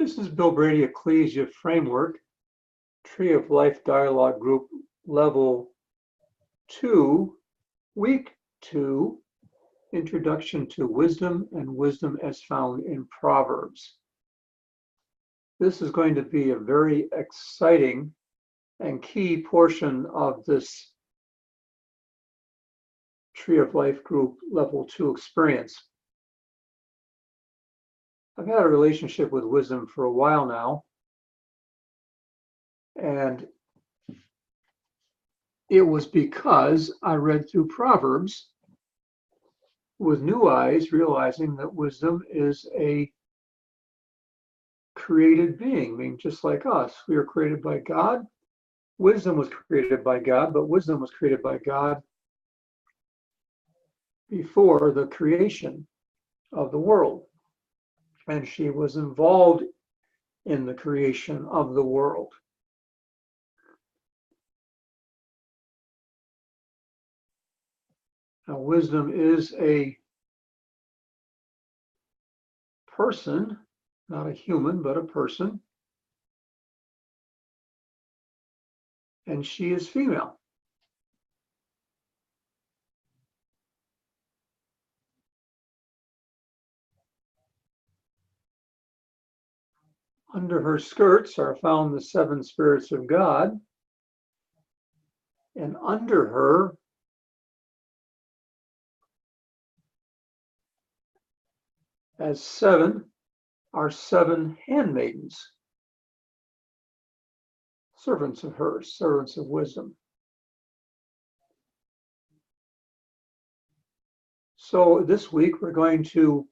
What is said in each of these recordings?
This is Bill Brady, Ecclesia Framework, Tree of Life Dialogue Group, Level 2, Week 2, Introduction to Wisdom and Wisdom as Found in Proverbs. This is going to be a very exciting and key portion of this Tree of Life Group Level 2 experience. I've had a relationship with wisdom for a while now, and it was because I read through Proverbs with new eyes, realizing that wisdom is a created being. I mean, just like us, we are created by God. Wisdom was created by God, but wisdom was created by God before the creation of the world. And she was involved in the creation of the world. Now, wisdom is a person, not a human, but a person. And she is female. Under her skirts are found the 7 spirits of God, and under her as 7 are 7 handmaidens, servants of hers, servants of wisdom. So this week we're going to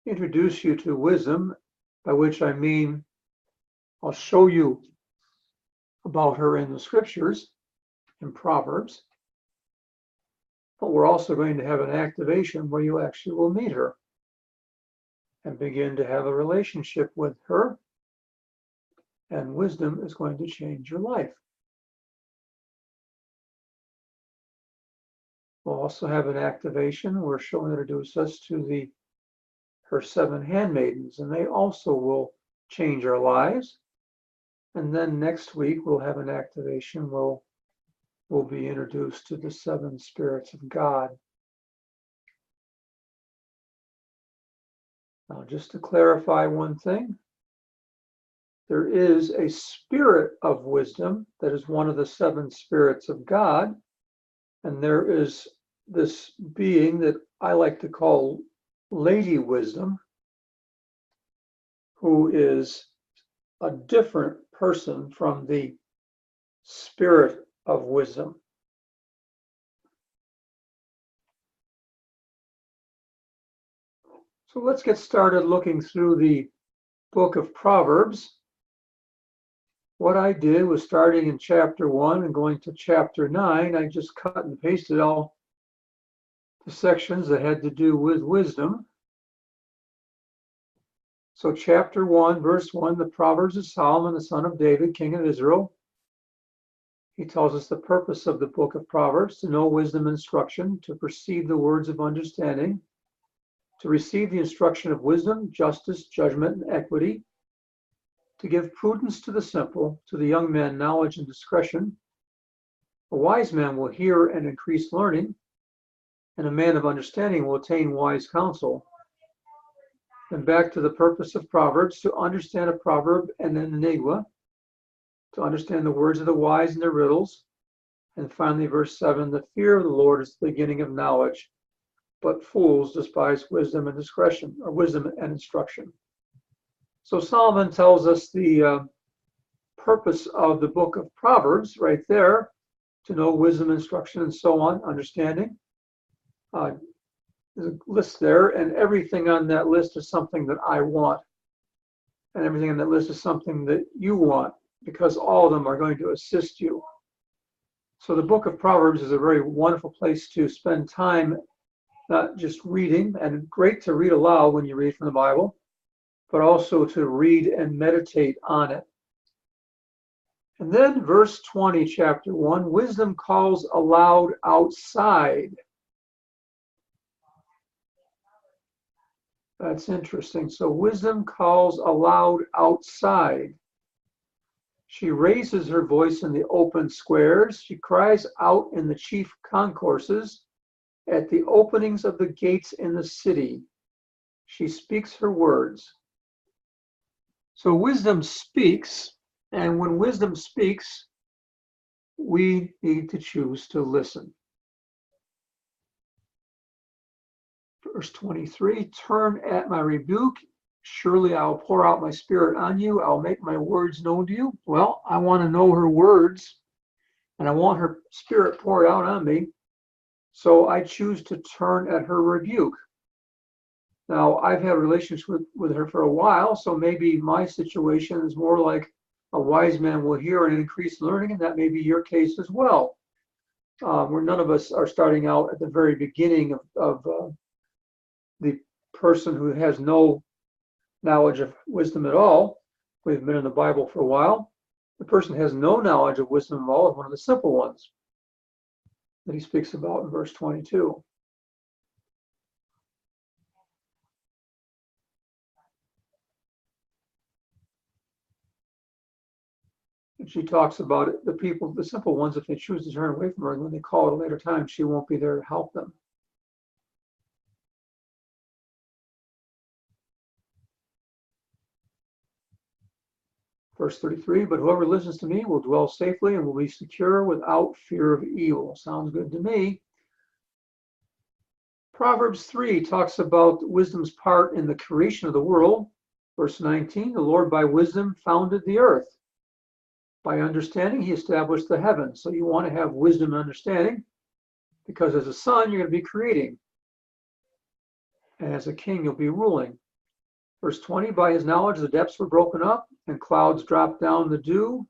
introduce you to wisdom, by which I mean I'll show you about her in the scriptures, in Proverbs, but we're also going to have an activation where you actually will meet her and begin to have a relationship with her, and wisdom is going to change your life. We'll also have an activation where she'll introduce us to her 7 handmaidens, and they also will change our lives. And then next week we'll have an activation where we'll be introduced to the 7 spirits of God. Now, just to clarify one thing, there is a spirit of wisdom that is one of the 7 spirits of God, and there is this being that I like to call Lady Wisdom, who is a different person from the spirit of wisdom. So let's get started looking through the book of Proverbs. What I did was, starting in chapter 1 and going to chapter 9, I just cut and pasted all the sections that had to do with wisdom. So chapter 1, verse 1, the Proverbs of Solomon, the son of David, king of Israel. He tells us the purpose of the book of Proverbs: to know wisdom and instruction, to perceive the words of understanding, to receive the instruction of wisdom, justice, judgment, and equity, to give prudence to the simple, to the young man knowledge and discretion. A wise man will hear and increase learning, and a man of understanding will attain wise counsel. And back to the purpose of Proverbs: to understand a proverb and an enigma, to understand the words of the wise and their riddles. And finally, verse 7, the fear of the Lord is the beginning of knowledge, but fools despise wisdom and discretion, or wisdom and instruction. So Solomon tells us the purpose of the book of Proverbs right there: to know wisdom, instruction, and so on, understanding. There's a list there, and everything on that list is something that I want, and everything on that list is something that you want, because all of them are going to assist you. So the book of Proverbs is a very wonderful place to spend time, not just reading, and great to read aloud when you read from the Bible, but also to read and meditate on it. And then verse 20, chapter 1, wisdom calls aloud outside. That's interesting. So wisdom calls aloud outside. She raises her voice in the open squares. She cries out in the chief concourses, at the openings of the gates in the city. She speaks her words. So wisdom speaks, and when wisdom speaks, we need to choose to listen. Verse 23, turn at my rebuke. Surely I will pour out my spirit on you. I'll make my words known to you. Well, I want to know her words, and I want her spirit poured out on me. So I choose to turn at her rebuke. Now, I've had a relationship with her for a while, so maybe my situation is more like a wise man will hear and increase learning, and that may be your case as well. Where none of us are starting out at the very beginning of the person who has no knowledge of wisdom at all. We've been in the Bible for a while. The person who has no knowledge of wisdom at all is one of the simple ones that he speaks about in verse 22. And she talks about it, the people, the simple ones, if they choose to turn away from her, and when they call at a later time, she won't be there to help them. Verse 33, but whoever listens to me will dwell safely and will be secure without fear of evil. Sounds good to me. Proverbs 3 talks about wisdom's part in the creation of the world. Verse 19, the Lord by wisdom founded the earth. By understanding, he established the heavens. So you want to have wisdom and understanding, because as a son, you're going to be creating. And as a king, you'll be ruling. Verse 20, by his knowledge, the depths were broken up and clouds dropped down the dew.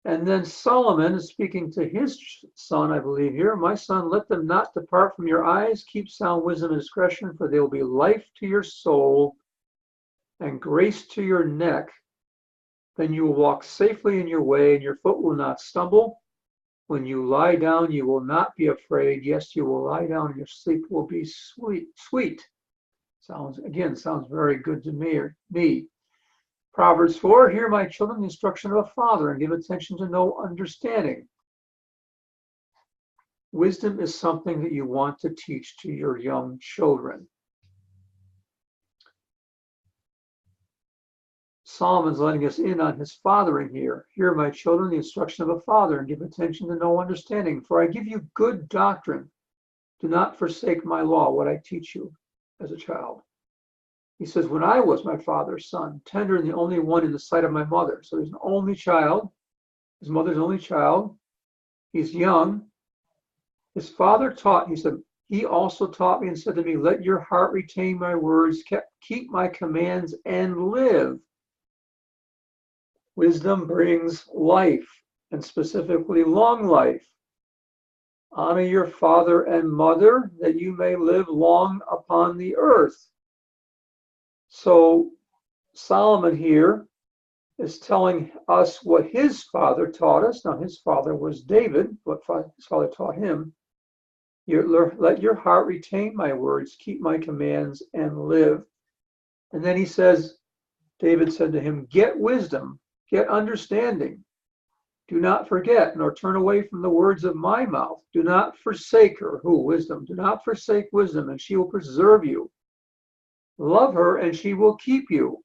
And then Solomon is speaking to his son, I believe here. My son, let them not depart from your eyes. Keep sound wisdom and discretion, for they will be life to your soul and grace to your neck. Then you will walk safely in your way, and your foot will not stumble. When you lie down, you will not be afraid. Yes, you will lie down, and your sleep will be sweet. Sounds very good to me. Proverbs 4, hear my children the instruction of a father, and give attention to know understanding. Wisdom is something that you want to teach to your young children. Solomon's letting us in on his fathering here. Hear my children the instruction of a father, and give attention to know understanding. For I give you good doctrine. Do not forsake my law, what I teach you as a child. He says, when I was my father's son, tender and the only one in the sight of my mother. So he's an only child, his mother's only child. He's young. His father taught, he said, he also taught me and said to me, let your heart retain my words, keep my commands and live. Wisdom brings life, and specifically long life. Honor your father and mother, that you may live long upon the earth. So Solomon here is telling us what his father taught us. Now, his father was David, what his father taught him. Let your heart retain my words, keep my commands, and live. And then he says, David said to him, get wisdom, get understanding. Do not forget, nor turn away from the words of my mouth. Do not forsake her, wisdom. Do not forsake wisdom, and she will preserve you. Love her, and she will keep you.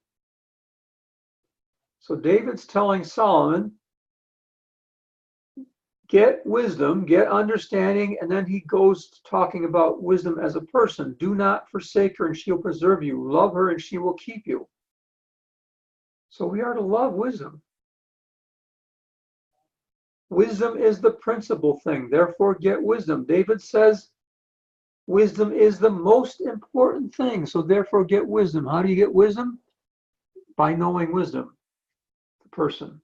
So David's telling Solomon, get wisdom, get understanding, and then he goes talking about wisdom as a person. Do not forsake her, and she'll preserve you. Love her, and she will keep you. So we are to love wisdom. Wisdom is the principal thing, therefore get wisdom. David says wisdom is the most important thing, so therefore get wisdom. How do you get wisdom? By knowing wisdom, the person.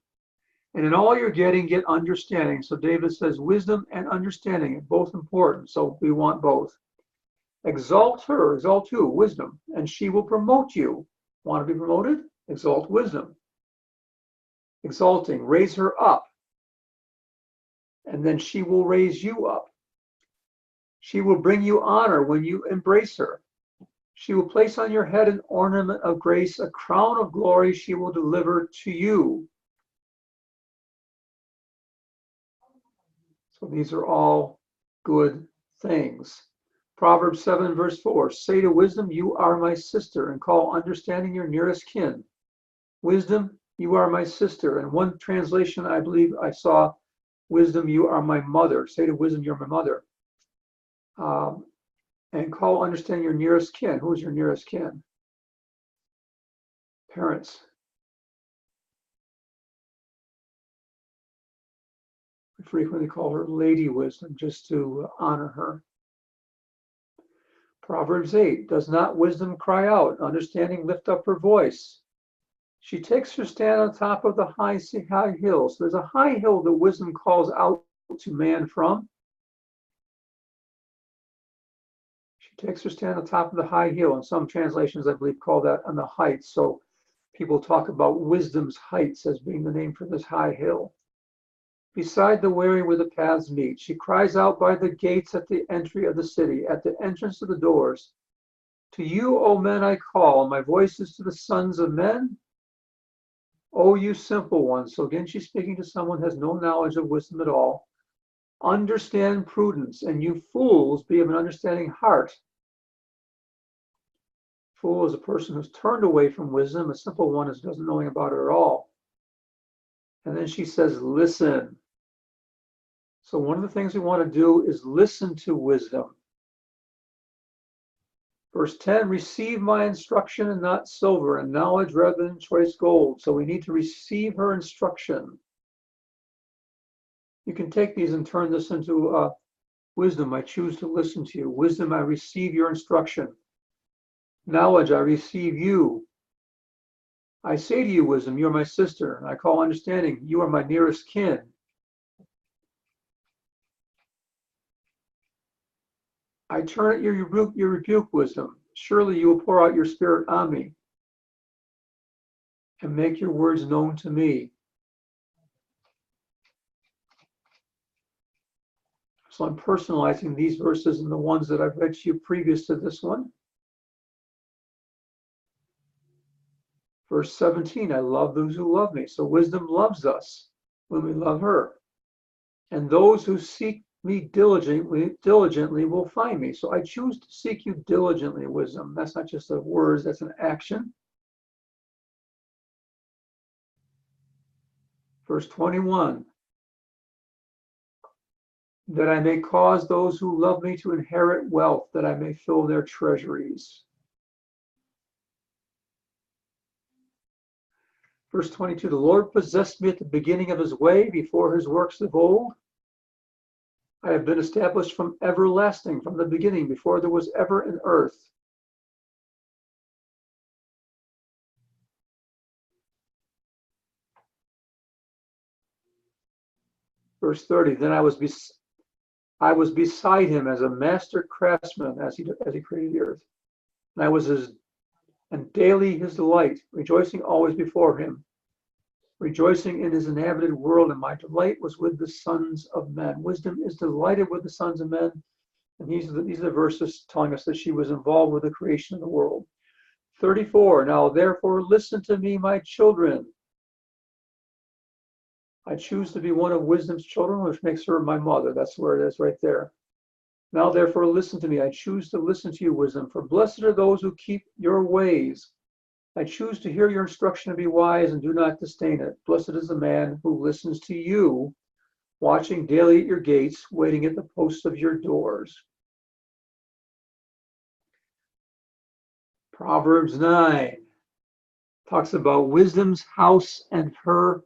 And in all you're getting, get understanding. So David says wisdom and understanding are both important, so we want both. Exalt her, exalt who? Wisdom, and she will promote you. Want to be promoted? Exalt wisdom. Exalting, raise her up, and then she will raise you up. She will bring you honor when you embrace her. She will place on your head an ornament of grace, a crown of glory she will deliver to you. So these are all good things. Proverbs 7, verse 4, say to wisdom, you are my sister, and call understanding your nearest kin. Wisdom, you are my sister. And one translation, I believe I saw, wisdom, you are my mother. Say to wisdom, you're my mother. And call understanding your nearest kin. Who is your nearest kin? Parents. We frequently call her Lady Wisdom just to honor her. Proverbs 8, does not wisdom cry out, understanding lift up her voice? She takes her stand on top of the high hills. There's a high hill that wisdom calls out to man from. She takes her stand on top of the high hill. And some translations, I believe, call that on the heights. So people talk about wisdom's heights as being the name for this high hill. Beside the way where the paths meet, she cries out by the gates at the entry of the city, at the entrance of the doors. To you, O men, I call. My voice is to the sons of men. O you simple ones. So again, she's speaking to someone who has no knowledge of wisdom at all. Understand prudence, and you fools, be of an understanding heart. Fool is a person who's turned away from wisdom. A simple one is doesn't know anything about it at all. And then she says, listen. So one of the things we want to do is listen to wisdom. Verse 10, receive my instruction and not silver, and knowledge rather than choice gold. So we need to receive her instruction. You can take these and turn this into wisdom. I choose to listen to you. Wisdom, I receive your instruction. Knowledge, I receive you. I say to you, wisdom, you are my sister. And I call understanding, you are my nearest kin. I turn at your rebuke, wisdom. Surely you will pour out your spirit on me and make your words known to me. So I'm personalizing these verses and the ones that I've read to you previous to this one. Verse 17, I love those who love me. So wisdom loves us when we love her. And those who seek me diligently will find me. So I choose to seek you diligently, wisdom. That's not just a word, that's an action. Verse 21, that I may cause those who love me to inherit wealth, that I may fill their treasuries. Verse 22, the Lord possessed me at the beginning of his way, before his works of old. I have been established from everlasting, from the beginning, before there was ever an earth. Verse 30, then I was beside him as a master craftsman as he created the earth. And I was daily his delight, rejoicing always before him, rejoicing in his inhabited world, and my delight was with the sons of men. Wisdom is delighted with the sons of men. And these are the verses telling us that she was involved with the creation of the world. 34, now therefore listen to me, my children. I choose to be one of wisdom's children, which makes her my mother. That's where it is right there. Now therefore listen to me. I choose to listen to you, wisdom. For blessed are those who keep your ways. I choose to hear your instruction and be wise and do not disdain it. Blessed is the man who listens to you, watching daily at your gates, waiting at the posts of your doors. Proverbs 9 talks about wisdom's house and her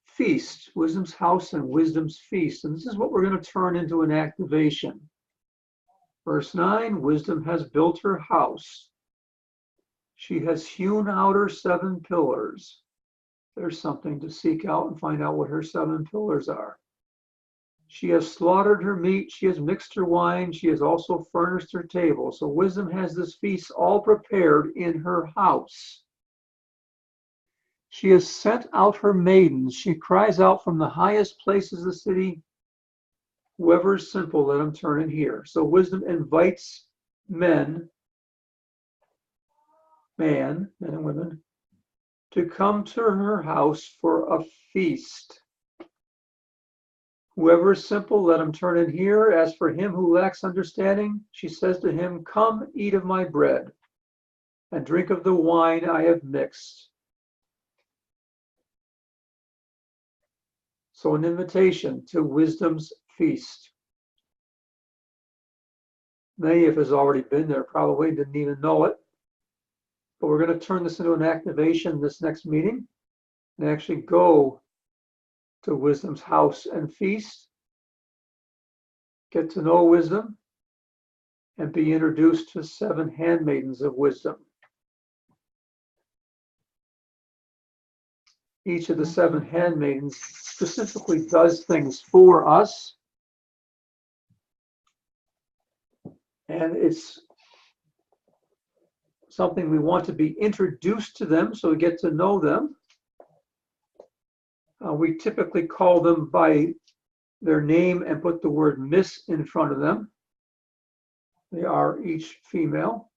feast. Wisdom's house and wisdom's feast. And this is what we're going to turn into an activation. Verse 9, wisdom has built her house. She has hewn out her 7 pillars. There's something to seek out and find out what her 7 pillars are. She has slaughtered her meat. She has mixed her wine. She has also furnished her table. So wisdom has this feast all prepared in her house. She has sent out her maidens. She cries out from the highest places of the city, whoever is simple, let him turn and hear. So wisdom invites men men and women, to come to her house for a feast. Whoever is simple, let him turn in here. As for him who lacks understanding, she says to him, come eat of my bread and drink of the wine I have mixed. So an invitation to wisdom's feast. Many of us already been there, probably didn't even know it. But we're going to turn this into an activation this next meeting and actually go to wisdom's house and feast, get to know wisdom, and be introduced to 7 handmaidens of wisdom. Each of the 7 handmaidens specifically does things for us. And it's something we want to be introduced to them so we get to know them. We typically call them by their name and put the word Miss in front of them. They are each female.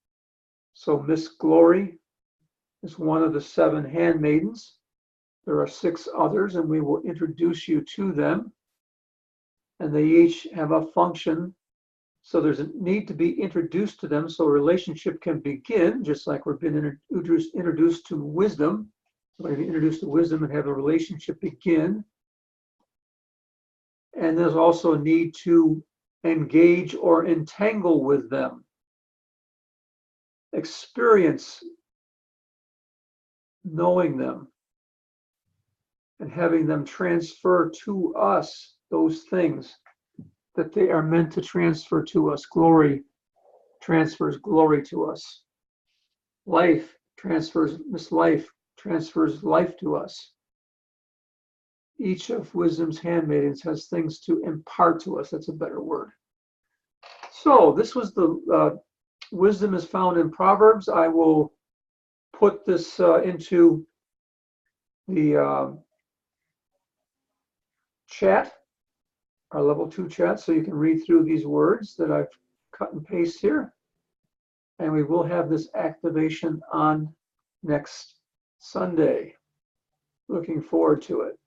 So Miss Glory is one of the 7 handmaidens. There are 6 others, and we will introduce you to them. And they each have a function. So there's a need to be introduced to them so a relationship can begin, just like we've been introduced to wisdom. We're going to be introduced to wisdom and have a relationship begin. And there's also a need to engage or entangle with them. Experience knowing them and having them transfer to us those things that they are meant to transfer to us. Glory transfers glory to us. Life transfers, this life transfers life to us. Each of wisdom's handmaidens has things to impart to us. That's a better word. So this was the wisdom is found in Proverbs. I will put this into the chat, our level 2 chat, so you can read through these words that I've cut and paste here. And we will have this activation on next Sunday. Looking forward to it.